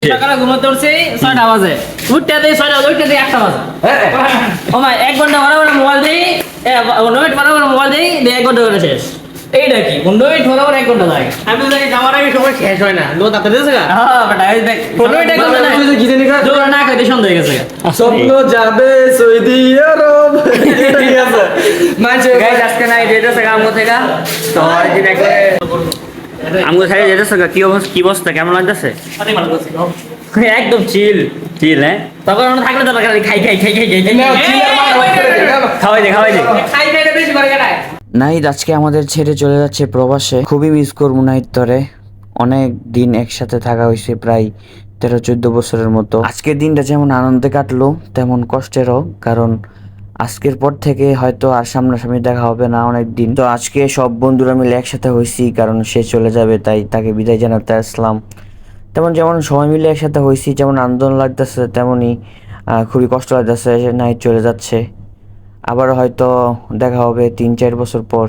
সকালে ঘুমাতে উঠছি 6টা বাজে, উঠতে দেই 6টা, উঠতে দেই 1টা বাজে। ও ভাই 1 ঘন্টা বরাবর মোবাইল দেই, 9 মিনিট বরাবর মোবাইল দেই, 1 ঘন্টা করে শেষ। এইটা কি 9 মিনিট বরাবর 1 ঘন্টা লাগে। আমি তো জানি যাওয়ার আগে সময় শেষ হয় না, লো তাতে দিয়েছে গা। হ্যাঁ বেটা, এই দেখ 15 মিনিট 1 ঘন্টা না, তুই কি জানি গা? জোর না খাইতে সন্দেহ হয়ে গেছে। স্বপ্ন যাবে সৌদি আরব। ঠিক আছে মাঝে গাইস আজকে নাই যেতেছে আমগো থেকে, তো একদিন একবারে আমগো থেকে যেতেছে। কি অবস্থা, কেমন লাগতেছে? একদম চিল চিল। হ্যাঁ তখন আমরা থাকলে তো খালি খাই খাই খাই খাই খাই খাওয়াই দে খাওয়াই দে। খাই খাইতে বেশি করে গেলায়। নাহিদ আজকে আমাদের ছেড়ে চলে যাচ্ছে প্রবাসে। খুবই মিস করবো নাহিদ তরে। অনেক দিন একসাথে থাকা হয়েছে, প্রায় 13-14 বছরের মতো। আজকের দিনটা যেমন আনন্দে কাটলো তেমন কষ্টেরও, কারণ আজকের পর থেকে হয়তো আর সামনাসামনি দেখা হবে না অনেক দিন। তো আজকে সব বন্ধুরা মিলে একসাথে হয়েছি, কারণ সে চলে যাবে তাই তাকে বিদায় জানাতে আসলাম। যেমন সবাই মিলে একসাথে হয়েছি, যেমন আন্দোলন লাগতেছে তেমনই খুবই কষ্ট লাগতেছে নাহিদ চলে যাচ্ছে। আবার হয়তো দেখা হবে 3-4 বছর পর।